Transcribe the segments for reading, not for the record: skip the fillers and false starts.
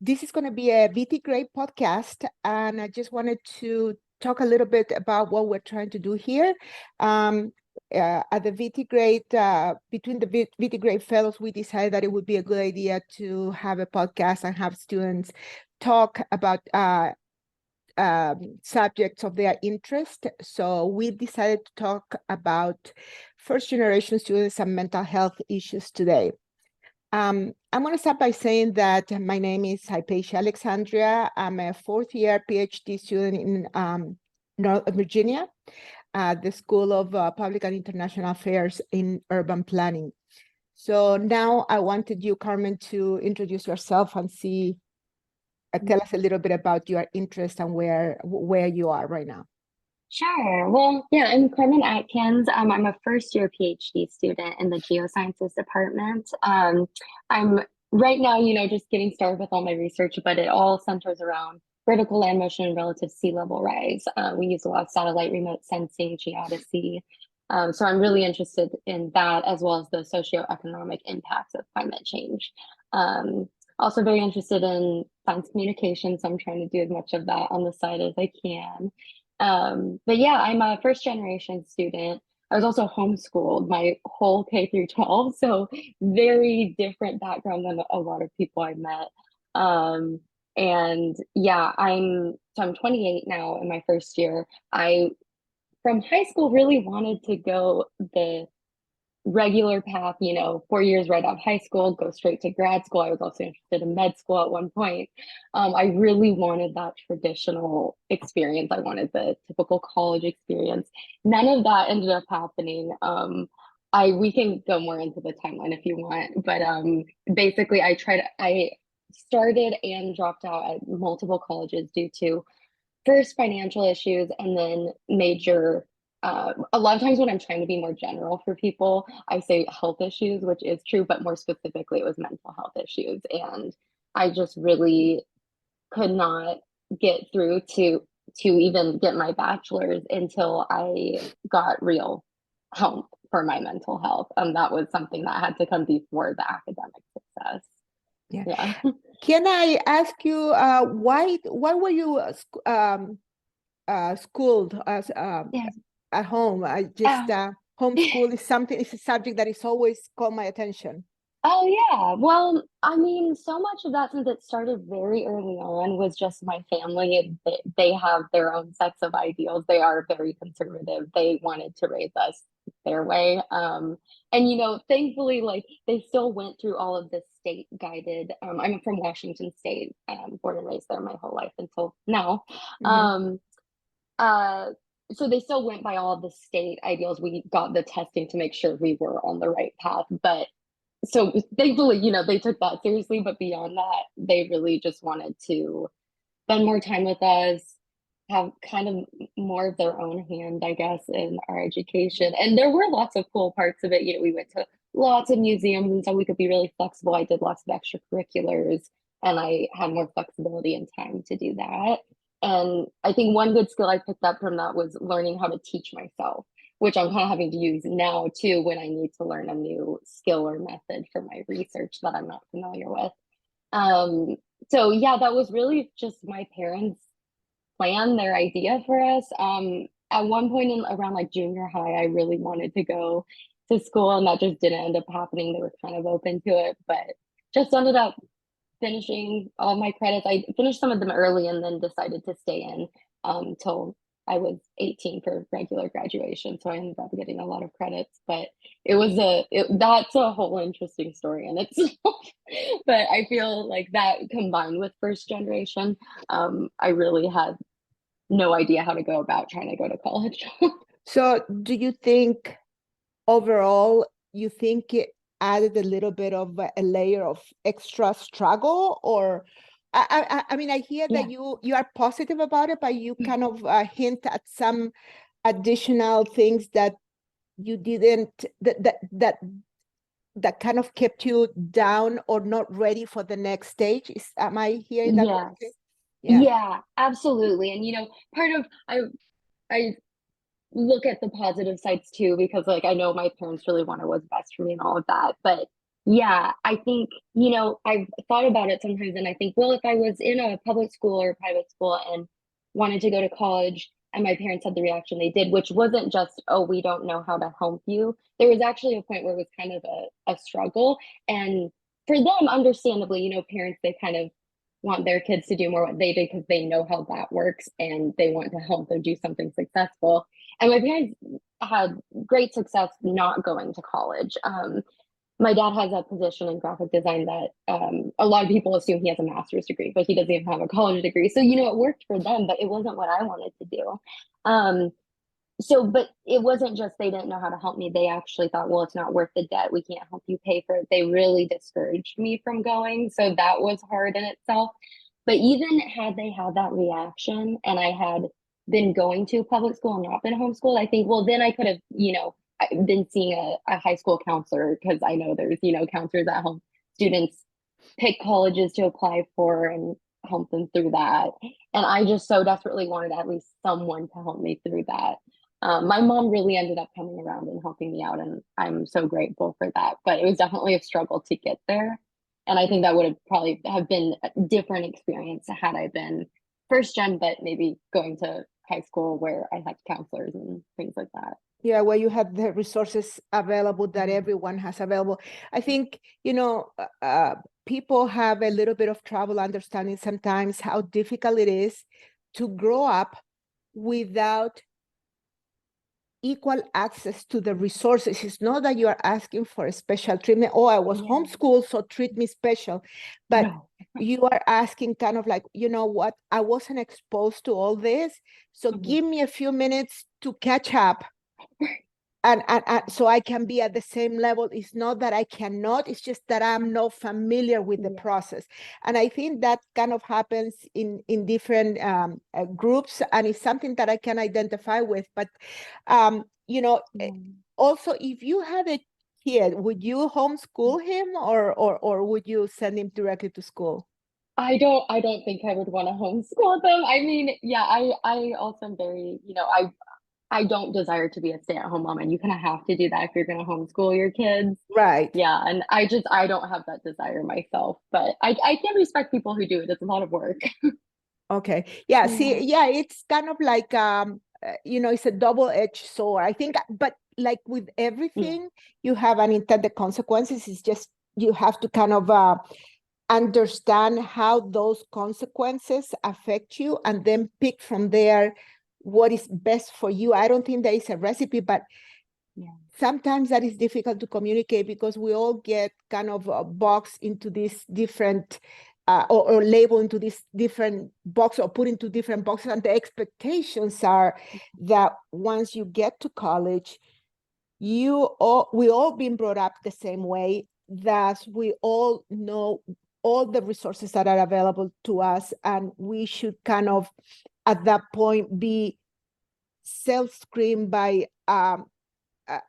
This is going to be a VT Grade podcast, and I just wanted to talk a little bit about what we're trying to do here. At the VT Grade, between the VT Grade fellows, we decided that it would be a good idea to have a podcast and have students talk about subjects of their interest. So we decided to talk about first-generation students and mental health issues today. I'm going to start by saying that my name is Hypatia Alexandria. I'm a fourth-year PhD student in North Virginia at the School of Public and International Affairs in Urban Planning. So now I wanted you, Carmen, to introduce yourself and tell us a little bit about your interest and where you are right now. Sure. Well, yeah, I'm Carmen Atkins. I'm a first year PhD student in the geosciences department. I'm right now, just getting started with all my research, but it all centers around vertical land motion and relative sea level rise. We use a lot of satellite remote sensing, geodesy. So I'm really interested in that as well as the socioeconomic impacts of climate change. Also very interested in science communication, so I'm trying to do as much of that on the side as I can. But yeah, I'm a first generation student. I was also homeschooled my whole K through 12, so very different background than a lot of people I met. And yeah, I'm 28 now in my first year. I from high school really wanted to go the regular path, 4 years right out of high school, go straight to grad school. I was also interested in med school at one point. I really wanted that traditional experience. I wanted the typical college experience. None of that ended up happening. We can go more into the timeline if you want, but basically I started and dropped out at multiple colleges due to first financial issues and then major a lot of times when I'm trying to be more general for people, I say health issues, which is true, but more specifically, it was mental health issues. And I just really could not get through to even get my bachelor's until I got real help for my mental health. And that was something that had to come before the academic success. Yeah. Can I ask you why were you schooled as at home? I just homeschool is a subject that is always caught my attention. Oh yeah. Well, I mean, so much of that since it started very early on was just my family. They have their own sets of ideals. They are very conservative. They wanted to raise us their way. And thankfully, like they still went through all of the state guided. I'm from Washington State, born and raised there my whole life until now. So they still went by all of the state ideals. We got the testing to make sure we were on the right path, but so thankfully, they took that seriously, but beyond that, they really just wanted to spend more time with us, have kind of more of their own hand, I guess, in our education. And there were lots of cool parts of it. We went to lots of museums, and so we could be really flexible. I did lots of extracurriculars, and I had more flexibility and time to do that. And I think one good skill I picked up from that was learning how to teach myself, which I'm kind of having to use now too when I need to learn a new skill or method for my research that I'm not familiar with. So yeah, that was really just my parents' plan, their idea for us. At one point in around like junior high, I really wanted to go to school and that just didn't end up happening. They were kind of open to it, but just ended up finishing all my credits. I finished some of them early and then decided to stay in till I was 18 for regular graduation. So I ended up getting a lot of credits, but that's a whole interesting story in itself. But I feel like that combined with first generation, I really had no idea how to go about trying to go to college. So do you think overall, you think it added a little bit of a layer of extra struggle? Or I mean, I hear that you are positive about it, but you kind of hint at some additional things that you didn't that kind of kept you down or not ready for the next stage. Am I hearing that correctly? Yeah, absolutely. And part of I look at the positive sides too, because like I know my parents really wanted what's best for me and all of that. But Yeah, I think, I've thought about it sometimes and I think, well, if I was in a public school or private school and wanted to go to college and my parents had the reaction they did, which wasn't just, oh, we don't know how to help you. There was actually a point where it was kind of a struggle. And for them, understandably, parents, they kind of want their kids to do more what they did because they know how that works and they want to help them do something successful. And my parents had great success not going to college. My dad has a position in graphic design that a lot of people assume he has a master's degree, but he doesn't even have a college degree. So, it worked for them, but it wasn't what I wanted to do. Um, but it wasn't just they didn't know how to help me. They actually thought, well, it's not worth the debt. We can't help you pay for it. They really discouraged me from going. So that was hard in itself. But even had they had that reaction and I had been going to public school and not been homeschooled, I think, well, then I could have, been seeing a high school counselor because I know there's, counselors at home. Students pick colleges to apply for and help them through that. And I just so desperately wanted at least someone to help me through that. My mom really ended up coming around and helping me out, and I'm so grateful for that. But it was definitely a struggle to get there. And I think that would have probably have been a different experience had I been first gen, but maybe going to high school where I had counselors and things like that. Yeah, where you have the resources available that Mhm. everyone has available. I think, people have a little bit of trouble understanding sometimes how difficult it is to grow up without equal access to the resources. It's not that you are asking for a special treatment. Oh, I was Yeah. homeschooled, so treat me special. But No. you are asking kind of like, you know what, I wasn't exposed to all this. So Mhm. give me a few minutes to catch up. And so I can be at the same level. It's not that I cannot, it's just that I'm not familiar with the Yeah. process. And I think that kind of happens in different groups, and it's something that I can identify with. But, Yeah. also, if you had a kid, would you homeschool him, or would you send him directly to school? I don't think I would want to homeschool them. I mean, yeah, I also am very, I don't desire to be a stay-at-home mom, and you kind of have to do that if you're going to homeschool your kids. Right. Yeah, and I don't have that desire myself, but I can respect people who do it. It's a lot of work. Okay. Yeah. Yeah. See, yeah, it's kind of like it's a double-edged sword. I think, but like with Yeah. everything, you have unintended consequences. It's just you have to kind of understand how those consequences affect you, and then pick from there what is best for you. I don't think there is a recipe, but Yeah. sometimes that is difficult to communicate because we all get kind of boxed into this different or labeled into this different box, or put into different boxes, and the expectations are that once you get to college, we all been brought up the same way, that we all know all the resources that are available to us, and we should kind of at that point be self-screened by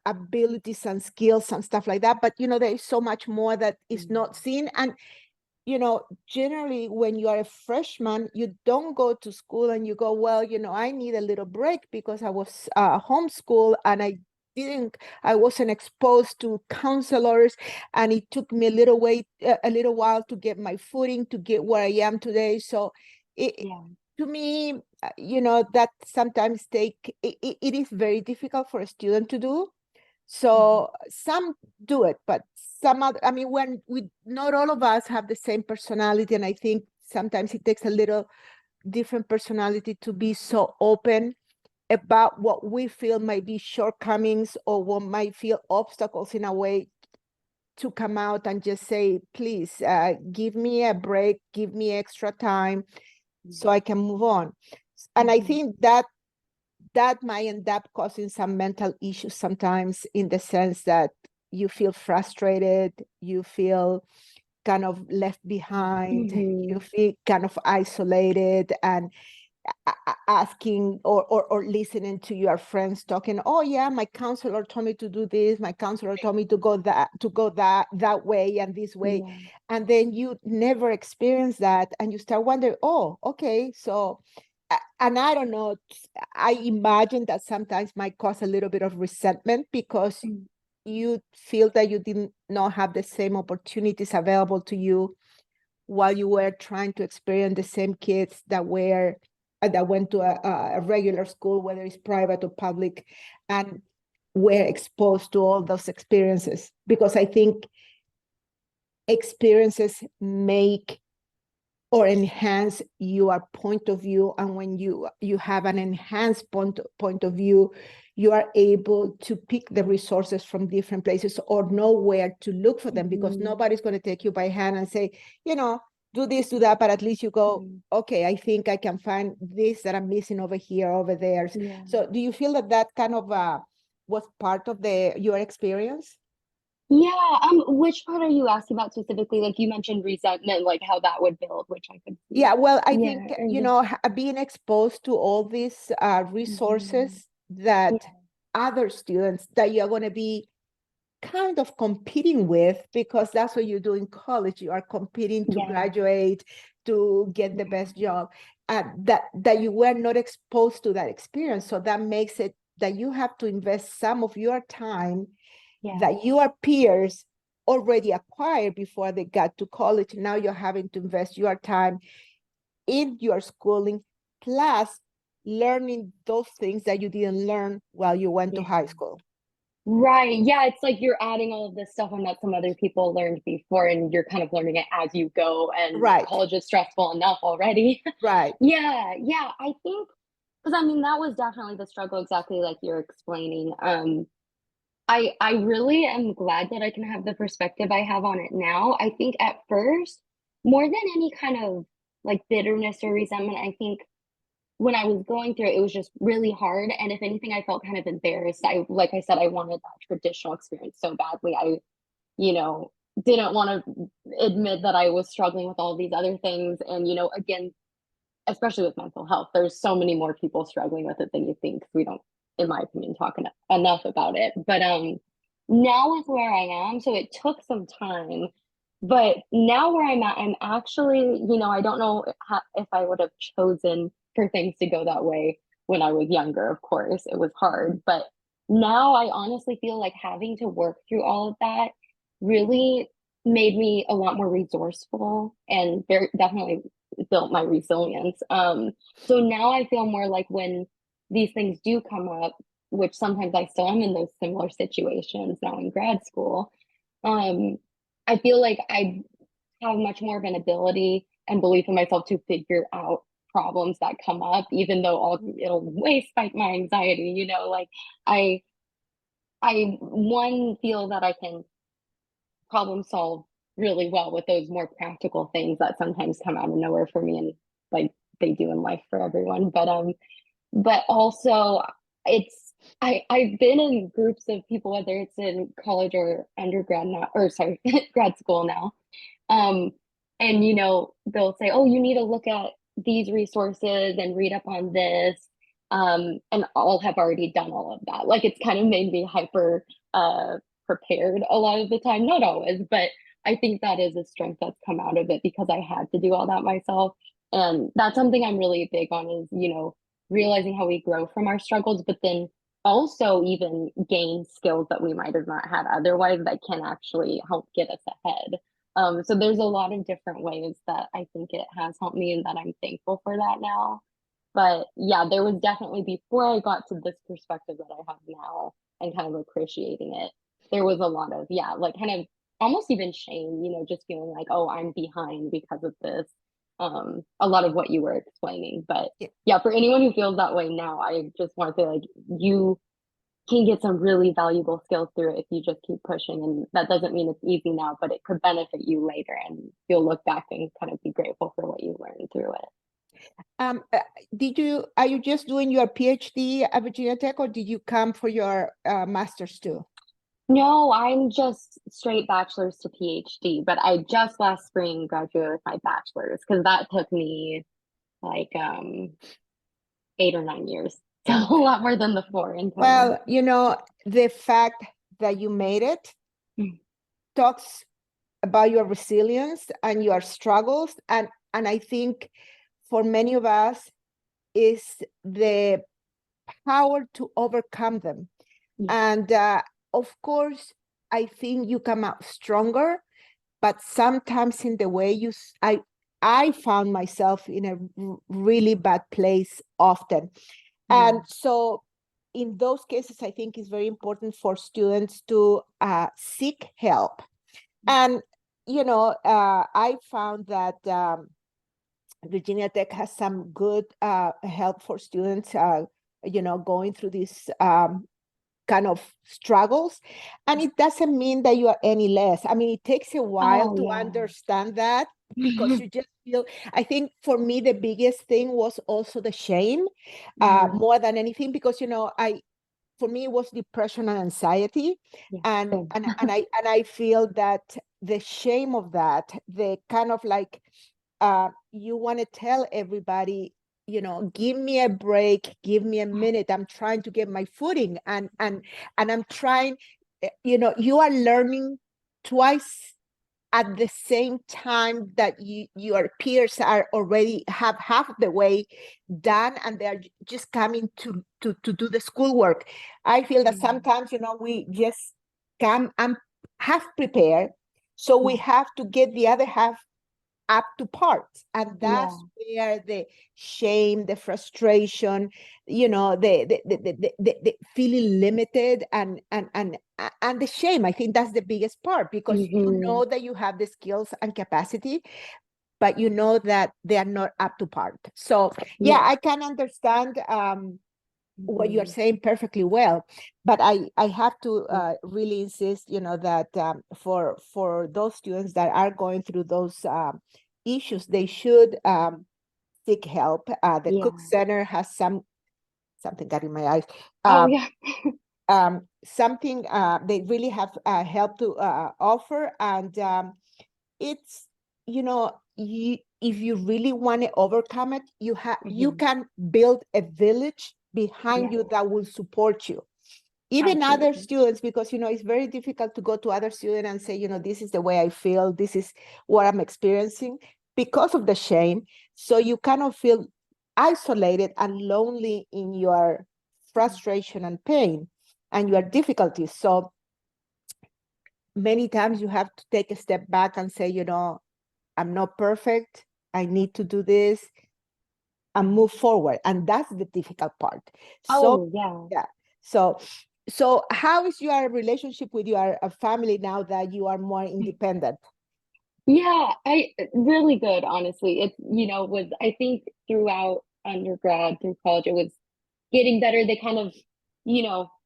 abilities and skills and stuff like that. But there is so much more that is not seen. And generally when you are a freshman, you don't go to school and you go, well, I need a little break because I was homeschooled, and I wasn't exposed to counselors, and it took me a little while to get my footing, to get where I am today. So Yeah. to me, that sometimes it is very difficult for a student to do. Mhm. So some do it, but some other, I mean, when not all of us have the same personality, and I think sometimes it takes a little different personality to be so open about what we feel might be shortcomings, or what might feel obstacles in a way, to come out and just say, please, give me a break, give me extra time so I can move on. And I Mhm. think that might end up causing some mental issues sometimes, in the sense that you feel frustrated, you feel kind of left behind, you Mhm. feel kind of isolated, and asking or listening to your friends talking, oh yeah, my counselor told me to do this, my counselor told me to go that way and this way. Yeah. And then you never experience that, and you start wondering, oh, okay, so and I don't know, I imagine that sometimes might cause a little bit of resentment, because Mm. you feel that you did not have the same opportunities available to you while you were trying to experience the same kids that went to a regular school, whether it's private or public, and were exposed to all those experiences? Because I think experiences make or enhance your point of view, and when you have an enhanced point of view, you are able to pick the resources from different places or know where to look for them, because nobody's going to take you by hand and say, do this, do that, but at least you go, okay, I think I can find this that I'm missing over here, over there. Yeah. So do you feel that kind of was part of your experience? Yeah, which part are you asking about specifically? Like you mentioned resentment, like how that would build, which I could see. Yeah, well, I Yeah, think, being exposed to all these resources that other students that you're going to be kind of competing with, because that's what you do in college. You are competing to graduate, to get the best job, that you were not exposed to that experience. So that makes it that you have to invest some of your time that your peers already acquired before they got to college. Now you're having to invest your time in your schooling, plus learning those things that you didn't learn while you went to high school. Right. Yeah, it's like you're adding all of this stuff on that some other people learned before, and you're kind of learning it as you go. And Right. college is stressful enough already. Right. Yeah, I think because I mean that was definitely the struggle, exactly like you're explaining. I really am glad that I can have the perspective I have on it now. I think at first, more than any kind of like bitterness or resentment, I think when I was going through it, it was just really hard. And if anything, I felt kind of embarrassed. Like I said, I wanted that traditional experience so badly. You know, didn't want to admit that I was struggling with all these other things. And, again, especially with mental health, there's so many more people struggling with it than you think. We don't, in my opinion, talk enough about it. But now with where I am, so it took some time, but now where I'm at, I'm actually, I don't know if I would have chosen for things to go that way when I was younger. Of course, it was hard, but now I honestly feel like having to work through all of that really made me a lot more resourceful and very definitely built my resilience. So now I feel more like when these things do come up, which sometimes I still am in those similar situations now in grad school, um, I feel like I have much more of an ability and belief in myself to figure out problems that come up, even though it'll way spike my anxiety, like I one feel that I can problem solve really well with those more practical things that sometimes come out of nowhere for me, and like they do in life for everyone. But also it's I've been in groups of people, whether it's in college or undergrad now, or sorry, grad school now. Um, and they'll say, "Oh, you need to look at these resources and read up on this." And I'll have already done all of that. Like it's kind of made me hyper prepared a lot of the time, not always, but I think that is a strength that's come out of it because I had to do all that myself. And that's something I'm really big on is, realizing how we grow from our struggles, but then also even gain skills that we might have not had otherwise that can actually help get us ahead. So there's a lot of different ways that I think it has helped me and that I'm thankful for that now. But yeah, there was definitely before I got to this perspective that I have now and kind of appreciating it, there was a lot of, yeah, like kind of almost even shame, just feeling like, oh, I'm behind because of this. A lot of what you were explaining. But yeah, for anyone who feels that way now, I just want to say like you can get some really valuable skills through it if you just keep pushing. And that doesn't mean it's easy now, but it could benefit you later and you'll look back and kind of be grateful for what you learned through it. Are you just doing your PhD at Virginia Tech, or did you come for your master's too? No, I'm just straight bachelor's to PhD, but I just last spring graduated with my bachelor's because that took me like 8 or 9 years. So a lot more than the 4 in total. Well, the fact that you made it talks about your resilience and your struggles, and I think for many of us is the power to overcome them. And of course, I think you come out stronger, but sometimes in the way I found myself in a really bad place often. Yeah. And so in those cases, I think it's very important for students to seek help. And, I found that Virginia Tech has some good help for students, going through this kind of struggles. And it doesn't mean that you are any less. I mean, it takes a while Oh, to yeah. understand that, because you just feel, I think for me, the biggest thing was also the shame, more than anything, because, for me, it was depression and anxiety. Yeah, And, same. I feel that the shame of that, the kind of like, you want to tell everybody, give me a break, give me a minute, I'm trying to get my footing, and I'm trying, you are learning twice at the same time that your peers are already have half the way done, and they're just coming to do the schoolwork. I feel that sometimes, we just come and half prepared, so we Yeah. have to get the other half up to parts, and Yeah. that's where the shame, the frustration, the feeling limited, and the shame, I think that's the biggest part, because you Hmm. know that you have the skills and capacity, but you know that they are not up to part. So yeah, Yeah. I can understand what you're Hmm. saying perfectly well, but I have to really insist, that for those students that are going through those issues, they should seek help. The Cook Yeah. Center has something got in my eyes. Oh, Um, yeah. Something they really have help to offer, and it's, if you really want to overcome it, you Hmm. can build a village behind Yeah, you that will support you, even other absolutely. students, because it's very difficult to go to other students and say, this is the way I feel, this is what I'm experiencing, because of the shame. So you kind of feel isolated and lonely in your frustration and pain and your difficulties. So many times you have to take a step back and say, I'm not perfect, I need to do this and move forward, and that's the difficult part. So Oh, yeah. yeah, so how is your relationship with your family now that you are more independent? Yeah, I really good, honestly. It, was I think throughout undergrad through college, it was getting better. They kind of,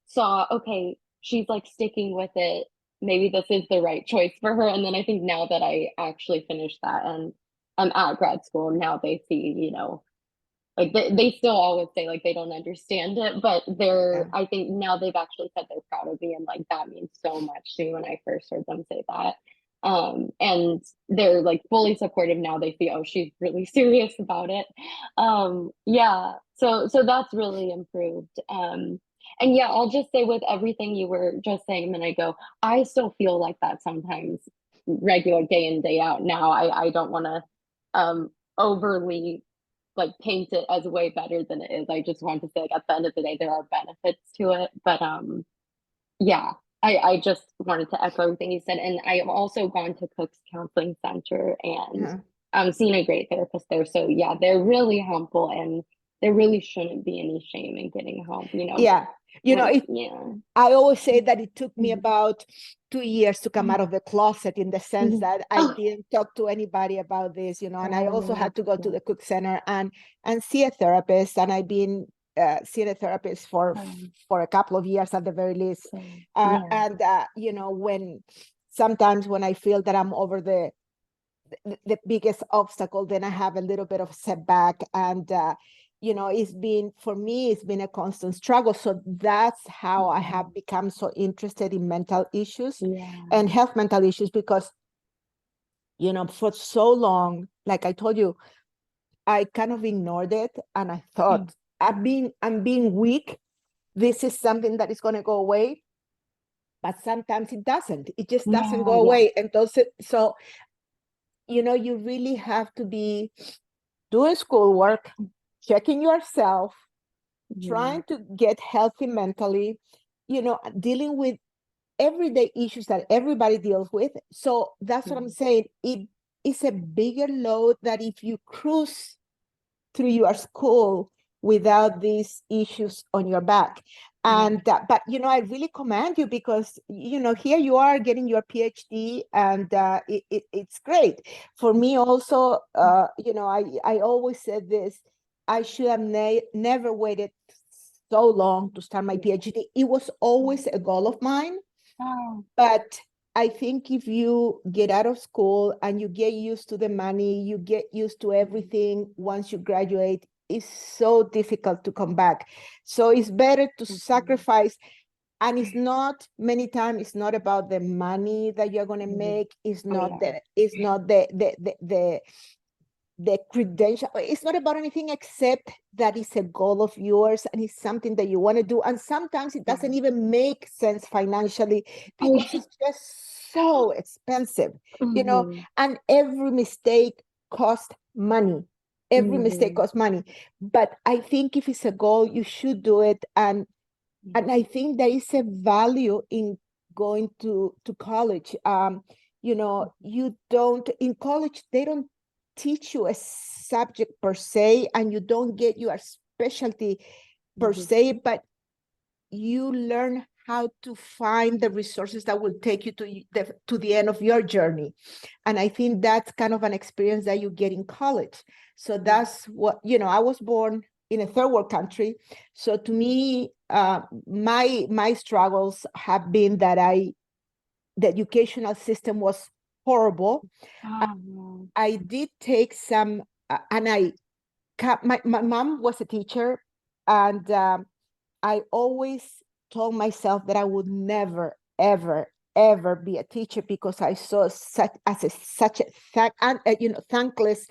saw, okay, she's like sticking with it. Maybe this is the right choice for her. And then I think now that I actually finished that and I'm at grad school, now they see, like they still always say like they don't understand it, but Yeah. I think now they've actually said they're proud of me, and like that means so much to me when I first heard them say that. And they're like fully supportive now. They see, oh, she's really serious about it. Yeah, so that's really improved. And yeah, I'll just say with everything you were just saying a minute ago, I still feel like that sometimes, regular day in day out. Now I don't want to overly like paint it as way better than it is. I just want to say like at the end of the day there are benefits to it. But yeah, I just wanted to echo everything you said. And I have also gone to Cook's Counseling Center and Uh-huh. seen a great therapist there. So yeah, they're really helpful, and there really shouldn't be any shame in getting help, Yeah, when it yeah. I always say that it took me Mhm. about 2 years to come out of the closet, in the sense Mhm. that I Oh, didn't talk to anybody about this, and I also had to go to yeah. the Cook Center and see a therapist, and I've been seeing a therapist for a couple of years at the very least. Yeah. And when sometimes when I feel that I'm over the biggest obstacle, then I have a little bit of setback, and it's been, for me, it's been a constant struggle. So that's how I Mhm. have become so interested in mental issues Yeah. and health mental issues, because for so long, like I told you, I kind of ignored it, and I Mm. thought, I'm being weak, this is something that is going to go away. But sometimes it doesn't, it just doesn't No, go yeah. away. And so you really have to be doing schoolwork, checking yourself, Mhm. trying to get healthy mentally, dealing with everyday issues that everybody deals with. So that's what I'm saying. It is a bigger load that if you cruise through your school without these issues on your back. And but I really commend you because here you are getting your PhD, and it's great for me also. I always said this: I should have never waited so long to start my PhD. It was always a goal of mine, Oh. but I think if you get out of school and you get used to the money, you get used to everything once you graduate, it's so difficult to come back. So it's better to sacrifice. And it's not many times, it's not about the money that you're going to make. It's not the credential. It's not about anything except that it's a goal of yours and it's something that you want to do. And sometimes it doesn't even make sense financially because it's just so expensive, and every mistake costs money. Every mistake costs money. But I think if it's a goal, you should do it. And I think there is a value in going to college. You don't, in college, they don't teach you a subject per se, and you don't get your specialty per se, but you learn how to find the resources that will take you to the end of your journey. And I think that's kind of an experience that you get in college. So that's what, I was born in a third world country. So to me, my struggles have been that the educational system was horrible. I did take some, and my mom was a teacher, and I always told myself that I would never, ever, ever be a teacher because I saw such a thankless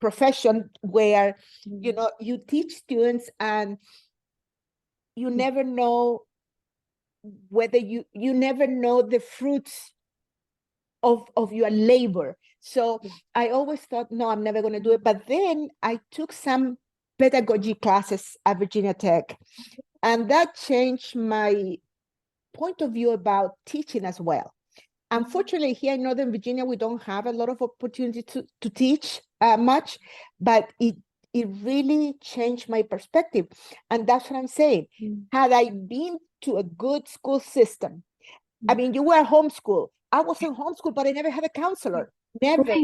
profession where you teach students and you never know whether you never know the fruits of your labor. So I always thought, no, I'm never going to do it. But then I took some pedagogy classes at Virginia Tech, and that changed my point of view about teaching as well. Unfortunately, here in Northern Virginia, we don't have a lot of opportunity to teach much, but it really changed my perspective. And that's what I'm saying. Had I been to a good school system, I mean, you were homeschooled. I wasn't homeschooled, but I never had a counselor. Never,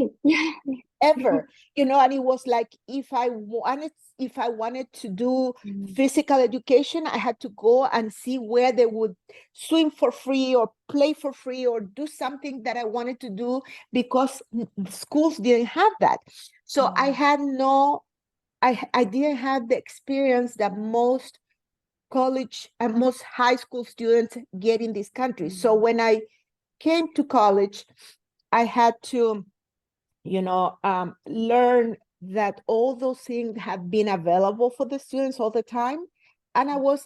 ever. And it was like if I wanted to do physical education, I had to go and see where they would swim for free or play for free or do something that I wanted to do because schools didn't have that. So I had I didn't have the experience that most college and most high school students get in this country. So when I came to college, I had to, learn that all those things have been available for the students all the time. And I was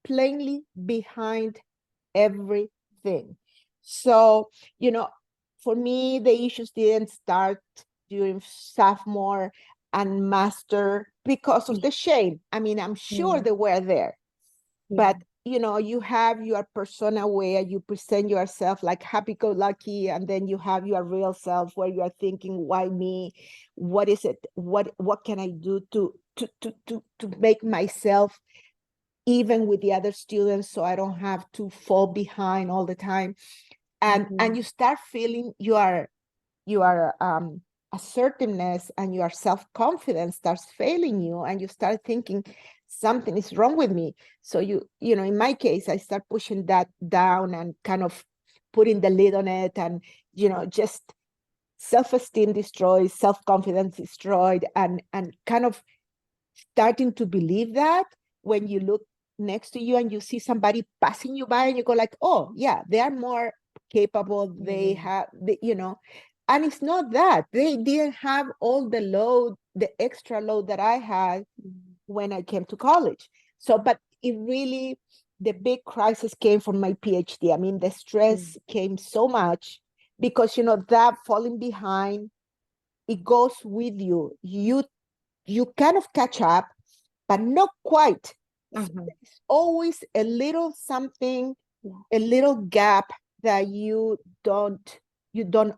plainly behind everything. So, for me, the issues didn't start during sophomore and master because of the shame. I mean, I'm sure they were there, but you have your persona where you present yourself like happy-go-lucky, and then you have your real self where you are thinking, why me? What is it? What can I do to make myself even with the other students so I don't have to fall behind all the time? And you start feeling your assertiveness and your self-confidence starts failing you, and you start thinking something is wrong with me. So in my case, I start pushing that down and kind of putting the lid on it, and just self-esteem destroyed, self-confidence destroyed, and kind of starting to believe that when you look next to you and you see somebody passing you by and you go like, oh yeah, they are more capable, they have and it's not that they didn't have all the load, the extra load that I had when I came to college. So, but it really, the big crisis came from my PhD. I mean, the stress came so much because, that falling behind, it goes with you. You kind of catch up, but not quite. So there's always a little something Yeah. a little gap that you don't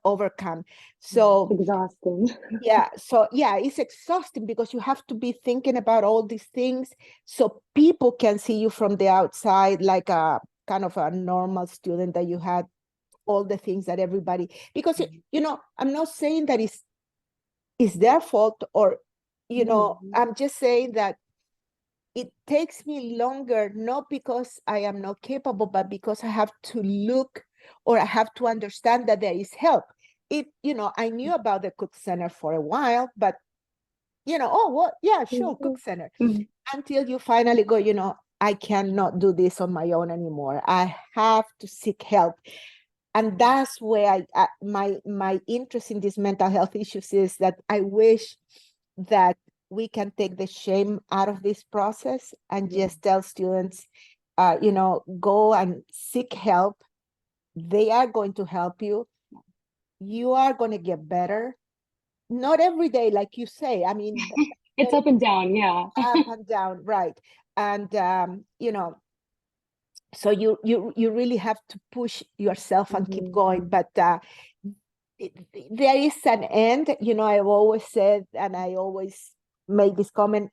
overcome. Yeah. So It's exhausting. yeah, it's exhausting because you have to be thinking about all these things so people can see you from the outside like a kind of a normal student, that you had all the things that everybody, because I'm not saying that it's their fault, or I'm just saying that it takes me longer, not because I am not capable, but because I have to look, or I have to understand that there is help. I knew about the Cook Center for a while, but oh, well, yeah, sure, Cook Center, Mhm. until you finally go, I cannot do this on my own anymore. I have to seek help. And that's where my interest in these mental health issues is, that I wish that we can take the shame out of this process and Yeah. just tell students, go and seek help. They are going to help you. You are going to get better. Not every day, like you say. I mean, It's up and down, yeah. up and down, right? And so you really have to push yourself and keep Mhm. going. But there is an end. I've always said, and I always make this comment,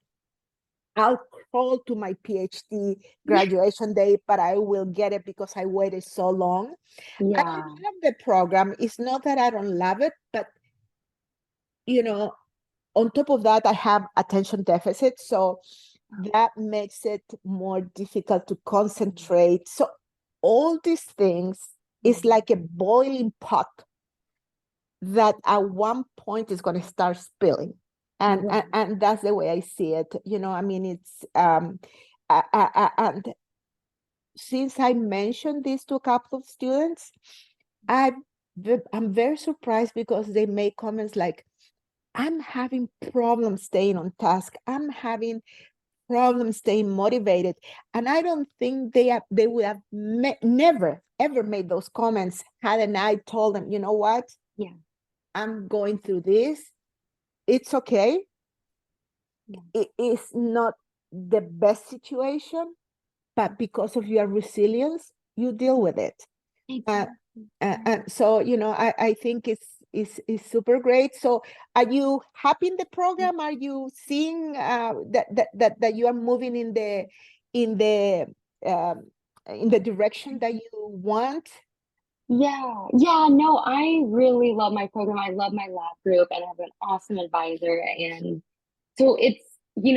I'll crawl to my PhD graduation day, but I will get it because I waited so long. I Yeah. love the program. It's not that I don't love it, but you know, on top of that, I have attention deficit. So that makes it more difficult to concentrate. So all these things is like a boiling pot that at one point is going to start spilling. And that's the way I see it. I mean, it's and since I mentioned this to a couple of students, I I'm very surprised because they make comments like, I'm having problems staying on task. I'm having problems staying motivated. And I don't think they would have never, ever made those comments hadn't I told them, you know what? Yeah. I'm going through this. It's okay. Yeah. It is not the best situation, but because of your resilience, you deal with it. Uh, Exactly. and so, I think it's super great. So, are you happy in the program? Are you seeing that you are moving in the um, in the direction that you want? Yeah, no, I really love my program. I love my lab group and I have an awesome advisor. And so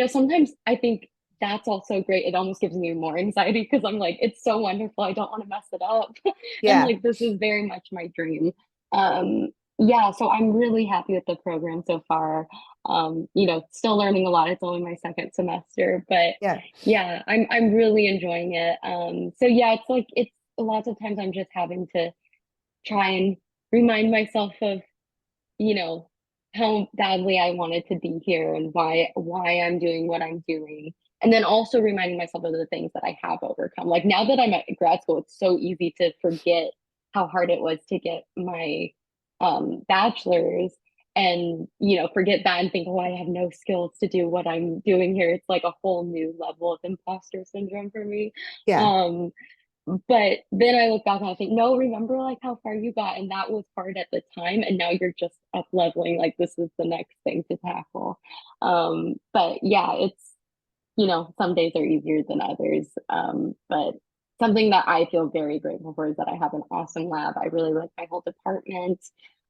sometimes I think that's also great. It almost gives me more anxiety because I'm like, it's so wonderful. I don't want to mess it up. And Yeah, like, this is very much my dream. Um, yeah, so I'm really happy with the program so far. Still learning a lot. It's only my second semester, but yeah, yeah, I'm really enjoying it. So yeah, it's lots of times I'm just having to try and remind myself of, you know, how badly I wanted to be here and why I'm doing what I'm doing. And then also reminding myself of the things that I have overcome. Like now that I'm at grad school, it's so easy to forget how hard it was to get my bachelor's and forget that and think, oh, I have no skills to do what I'm doing here. It's like a whole new level of imposter syndrome for me. yeah, Um, but then I look back and I think, no, remember like how far you got, and that was hard at the time, and now you're just up leveling. Like this is the next thing to tackle. But yeah, it's some days are easier than others. But something that I feel very grateful for is that I have an awesome lab. I really like my whole department.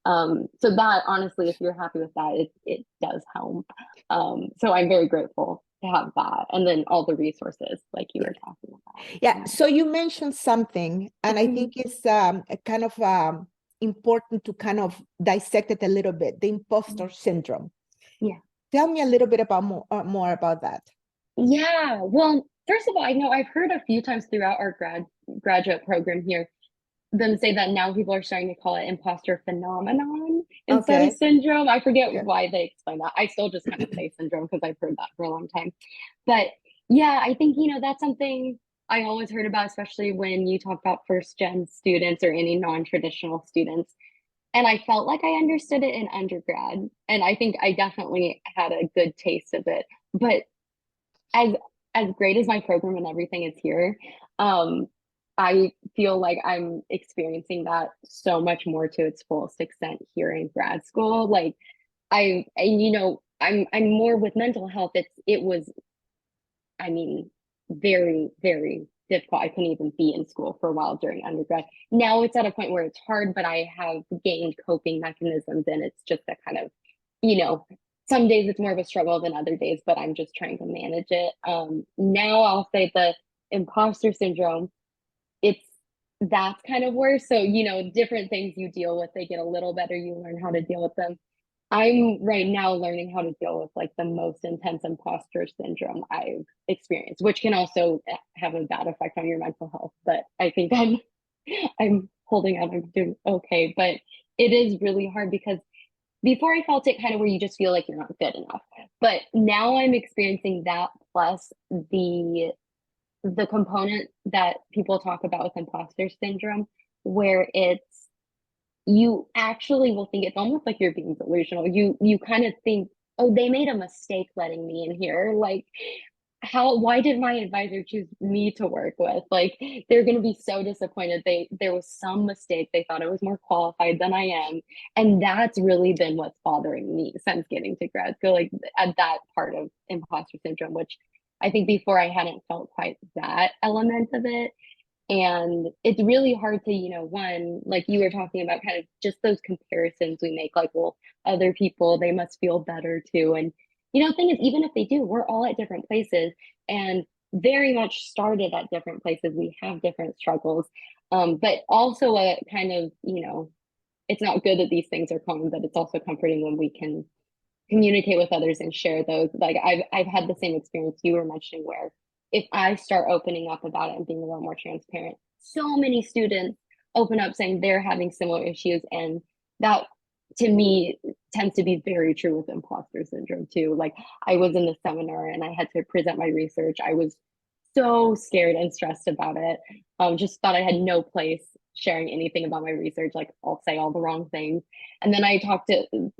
So that honestly, if you're happy with that, it does help. So I'm very grateful to have that, and then all the resources like you were talking about. yeah. Yeah. So you mentioned something, and I Mhm. think it's a kind of important to kind of dissect it a little bit, the imposter syndrome. Yeah. Tell me a little bit about more about that. Yeah. Well, first of all, I know I've heard a few times throughout our graduate program here them say that now people are starting to call it imposter phenomenon instead of Okay. syndrome. I forget Yeah. why they explain that. I still just kind of say syndrome because I've heard that for a long time. But yeah, I think, that's something I always heard about, especially when you talk about first gen students or any non-traditional students. And I felt like I understood it in undergrad. And I think I definitely had a good taste of it. But as as great as my program and everything is here, um, I feel like I'm experiencing that so much more to its fullest extent here in grad school. Like and I'm more with mental health. It was, I mean, very, very difficult. I couldn't even be in school for a while during undergrad. Now it's at a point where it's hard, but I have gained coping mechanisms, and it's just a kind of, you know, some days it's more of a struggle than other days, but I'm just trying to manage it. Now I'll say the imposter syndrome, it's that's kind of worse. So, different things you deal with, they get a little better. You learn how to deal with them. I'm right now learning how to deal with like the most intense imposter syndrome I've experienced, which can also have a bad effect on your mental health. But I think I'm holding out. I'm doing okay. But it is really hard because before I felt it kind of where you just feel like you're not good enough. But now I'm experiencing that plus the component that people talk about with imposter syndrome, where you actually will think it's almost like you're being delusional. You kind of think, oh, they made a mistake letting me in here. Like, why did my advisor choose me to work with? Like, they're going to be so disappointed. There was some mistake. They thought I was more qualified than I am. And that's really been what's bothering me since getting to grad school, like at that part of imposter syndrome, which I think before I hadn't felt quite that element of it. And it's really hard to, one, like you were talking about, kind of just those comparisons we make, like, well, other people, they must feel better too. And, thing is, even if they do, we're all at different places and very much started at different places. We have different struggles. But also a kind of, it's not good that these things are common, but it's also comforting when we can communicate with others and share those. Like I've had the same experience you were mentioning, where if I start opening up about it and being a little more transparent, so many students open up saying they're having similar issues. And that, to me, tends to be very true with imposter syndrome too. Like, I was in the seminar and I had to present my research. I was so scared and stressed about it. Just thought I had no place sharing anything about my research. Like, I'll say all the wrong things. And then I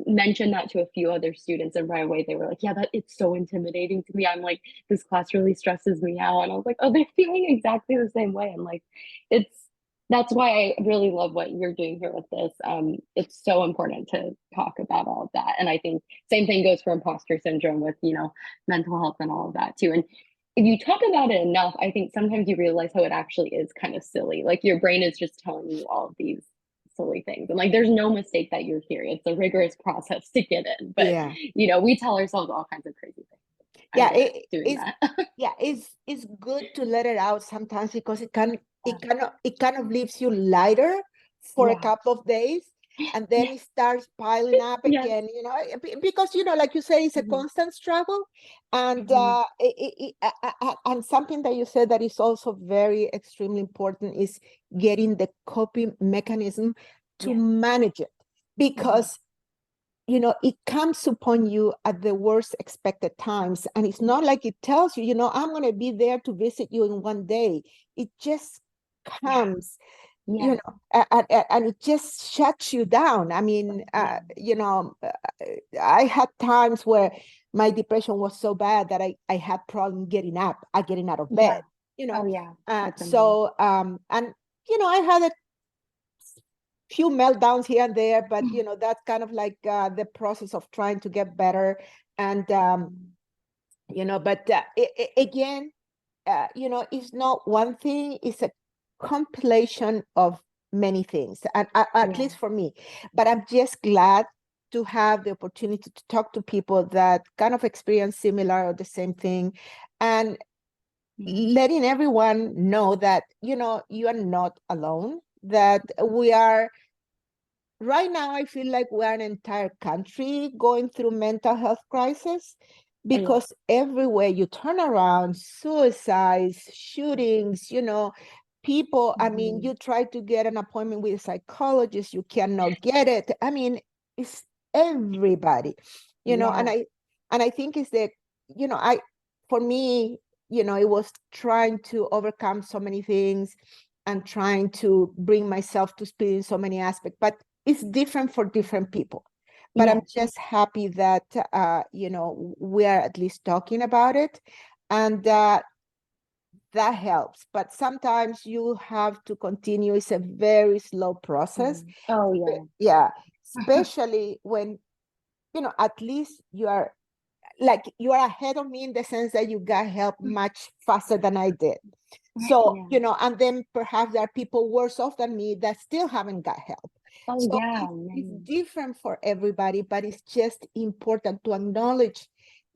mentioned that to a few other students, and right away they were like, yeah, it's so intimidating to me. I'm like, this class really stresses me out. And I was like, oh, they're feeling exactly the same way. And like, that's why I really love what you're doing here with this. It's so important to talk about all of that. And I think same thing goes for imposter syndrome with, mental health and all of that too. And if you talk about it enough, I think sometimes you realize how it actually is kind of silly. Like, your brain is just telling you all of these silly things. And like, there's no mistake that you're here. It's a rigorous process to get in. But, Yeah. we tell ourselves all kinds of crazy things. Yeah, doing that. Yeah, it's good to let it out sometimes, because it kind of leaves you lighter for a Yeah. couple of days, and then it starts piling up Yes. again, because like you say, it's a Mhm. constant struggle. And Mhm. and something that you said that is also very extremely important is getting the coping mechanism to Yeah. manage it, because it comes upon you at the worst expected times. And it's not like it tells you, I'm going to be there to visit you in one day. It just comes, Yeah. and it just shuts you down. I mean, I had times where my depression was so bad that I had problem getting out of bed, Oh yeah. so, and, I had a few meltdowns here and there, but that's kind of like the process of trying to get better. And but again, it's not one thing, it's a compilation of many things, and at least for me. But I'm just glad to have the opportunity to talk to people that kind of experience similar or the same thing, and letting everyone know that you are not alone, that we are. Right now, I feel like we're an entire country going through mental health crisis, because everywhere you turn around, suicides, shootings, people, I mean, you try to get an appointment with a psychologist, you cannot get it. I mean, it's everybody, and I think it's that, for me, it was trying to overcome so many things and trying to bring myself to speed in so many aspects. But it's different for different people. But I'm just happy that, we are at least talking about it. And that helps. But sometimes you have to continue. It's a very slow process. Oh yeah. Yeah, especially when, at least you are like, you are ahead of me in the sense that you got help much faster than I did. So, Yeah. and then perhaps there are people worse off than me that still haven't got help. Oh So yeah. it's different for everybody, but it's just important to acknowledge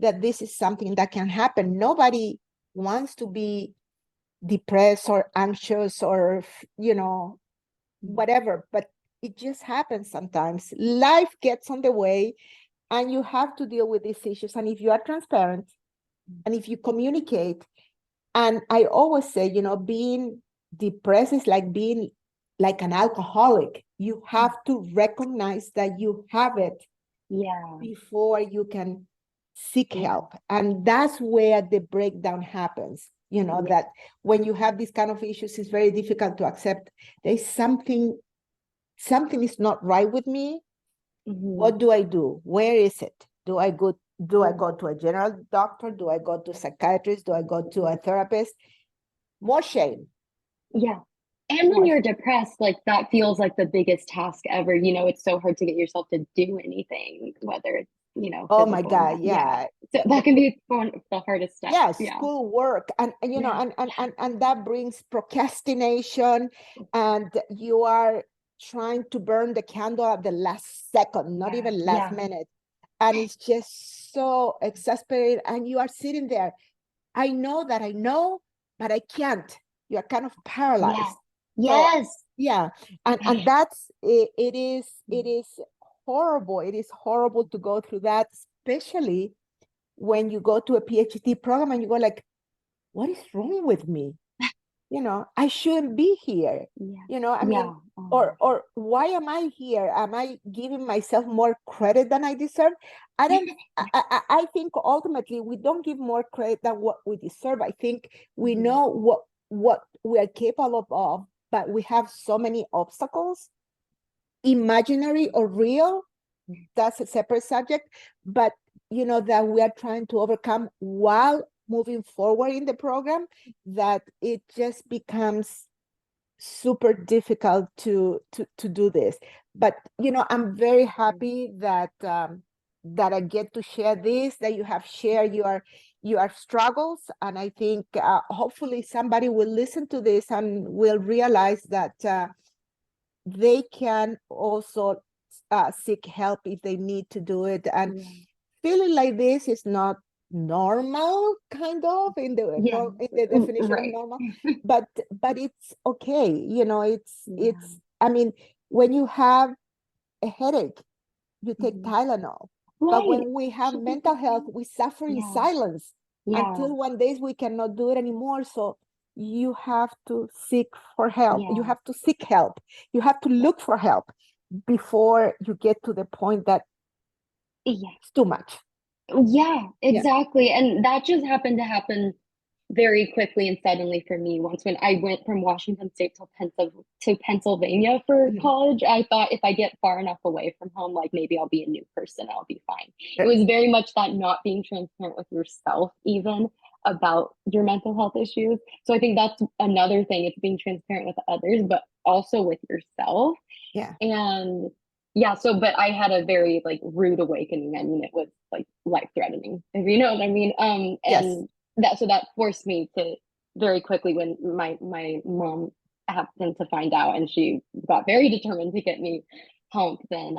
that this is something that can happen. Nobody wants to be depressed or anxious or, whatever, but it just happens sometimes. Life gets on the way and you have to deal with these issues. And if you are transparent and if you communicate, and I always say, being depressed is like being like an alcoholic. You have to recognize that you have it Yeah. before you can seek help. And that's where the breakdown happens. That when you have these kind of issues, it's very difficult to accept there's something is not right with me. What do I do? Where is it? Do I go to a general doctor? Do I go to a psychiatrist? Do I go to a therapist? More shame. Yeah. And when you're depressed, like that feels like the biggest task ever. It's so hard to get yourself to do anything, whether it's, Oh my physical or God, not. yeah. So that can be one of the hardest steps. Yeah, Yeah. school work. And and that brings procrastination, and you are trying to burn the candle at the last second, not even last minute. And it's just so exasperating. And you are sitting there. I know that I know, but I can't. You are kind of paralyzed. So Yes. yeah, and that's it, it is horrible. It is horrible to go through that, especially when you go to a PhD program and you go like, what is wrong with me? I shouldn't be here. I mean, or why am I here? Am I giving myself more credit than I deserve? I don't. I think ultimately we don't give more credit than what we deserve. I think we know what we are capable of, but we have so many obstacles, imaginary or real. That's a separate subject, but that we are trying to overcome while moving forward in the program, that it just becomes super difficult to do this. But I'm very happy that that I get to share this, that you have shared your struggles, and I think hopefully somebody will listen to this and will realize that they can also seek help if they need to do it. And feeling like this is not normal, kind of in the definition of normal, but it's okay. It's I mean, when you have a headache, you take Tylenol. But when we have mental health, we suffer in silence until one day we cannot do it anymore. So you have to seek for help. You have to seek help. You have to look for help before you get to the point that it's too much. Yeah, exactly. And that just happened to happen very quickly and suddenly for me. Once when I went from Washington State to Pennsylvania for college, I thought if I get far enough away from home, like maybe I'll be a new person, I'll be fine. It was very much that not being transparent with yourself, even about your mental health issues. So I think that's another thing. It's being transparent with others, but also with yourself. Yeah. And yeah, so but I had a very like rude awakening. I mean, it was like life threatening, if you know what I mean. Yes. And that forced me to very quickly when my mom happened to find out, and she got very determined to get me home then.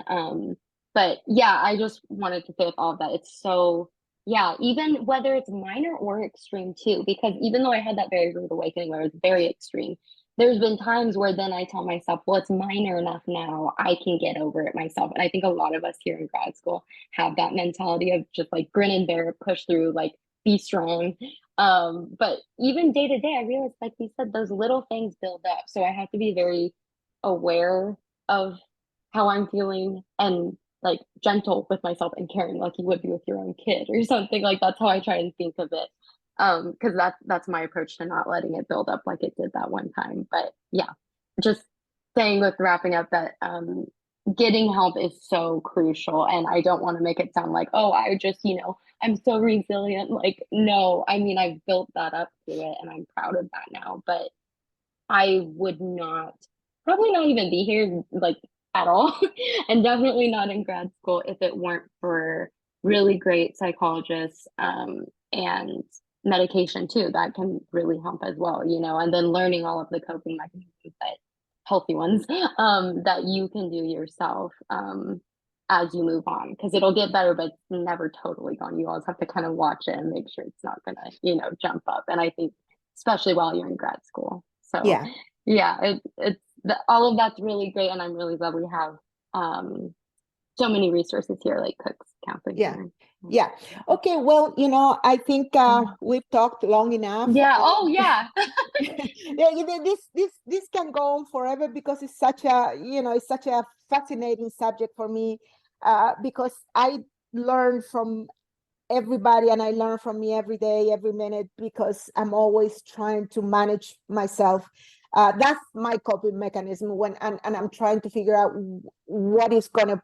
But yeah, I just wanted to say with all of that, it's so yeah, even whether it's minor or extreme too, because even though I had that very rude awakening where it was very extreme, there's been times where then I tell myself, well, it's minor enough now. I can get over it myself. And I think a lot of us here in grad school have that mentality of just like grin and bear it, push through, like be strong. But even day to day, I realize, like we said, those little things build up. So I have to be very aware of how I'm feeling and like gentle with myself and caring like you would be with your own kid or something. Like that's how I try and think of it. Because that's my approach to not letting it build up like it did that one time. But yeah, just saying with wrapping up that getting help is so crucial. And I don't want to make it sound like, oh, I just, I'm so resilient. Like, no, I mean, I've built that up to it and I'm proud of that now. But I would probably not even be here like at all, and definitely not in grad school if it weren't for really great psychologists and medication too. That can really help as well, and then learning all of the coping mechanisms that healthy ones that you can do yourself as you move on because it'll get better, but it's never totally gone. You always have to kind of watch it and make sure it's not gonna, jump up. And I think especially while you're in grad school. So Yeah. yeah, all of that's really great, and I'm really glad we have so many resources here, like Cook's Counseling Yeah. Center. Yeah. Okay. Well, I think we've talked long enough. Yeah. Oh, yeah. This can go on forever because it's such a fascinating subject for me, because I learn from everybody and I learn from me every day, every minute, because I'm always trying to manage myself. That's my coping mechanism and I'm trying to figure out what is going to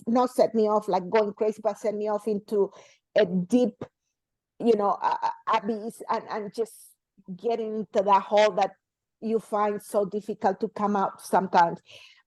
not set me off like going crazy, but set me off into a deep, abyss and just getting into that hole that you find so difficult to come out sometimes.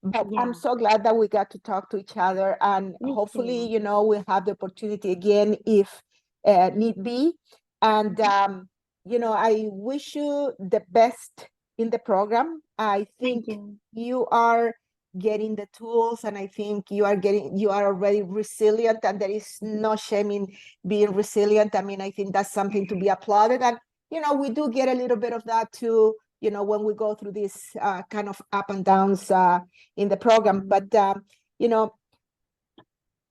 But Yeah. I'm so glad that we got to talk to each other, and Me hopefully, too. we'll have the opportunity again if need be. And, I wish you the best in the program. I Thank think you. you are getting the tools, and I think you are already resilient, and there is no shame in being resilient. I mean, I think that's something to be applauded. And, we do get a little bit of that too, when we go through this kind of up and downs in the program. But,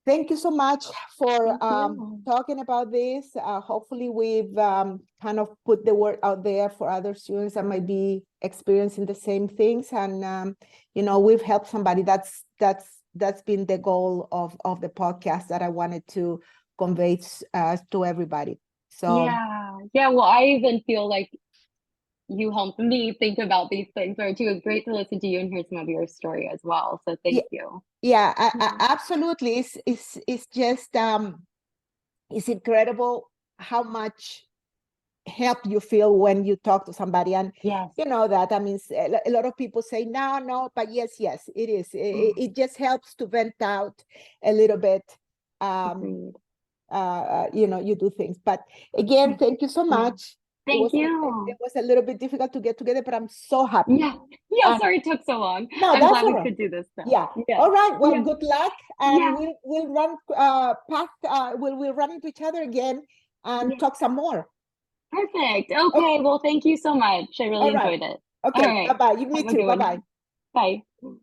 thank you so much for Thank you. talking about this. Hopefully we've kind of put the word out there for other students that might be experiencing the same things. And, we've helped somebody. That's been the goal of the podcast that I wanted to convey to everybody. So Yeah. Well, I even feel like you helped me think about these things, right? Too. It was great to listen to you and hear some of your story as well. So yeah, thank you. yeah, Yeah. absolutely. It's just it's incredible how much help you feel when you talk to somebody. And Yes. that, I mean, a lot of people say no, but yes, it is. It just helps to vent out a little bit. Agreed. You do things. But again, thank you so Yeah. much. Thank It you. was a little bit difficult to get together, but I'm so happy. Yeah. And Sorry it took so long. no, I'm that's glad all we right. could do this now. Yeah. Yeah. All right. Well, Yeah. good luck, and Yeah. we'll run past. We'll run into each other again and Yeah. talk some more. Perfect. Okay. Okay. Well, thank you so much. I really All right. enjoyed it. All Okay. right. Bye bye. Me Have a too. good Bye one. bye. Bye.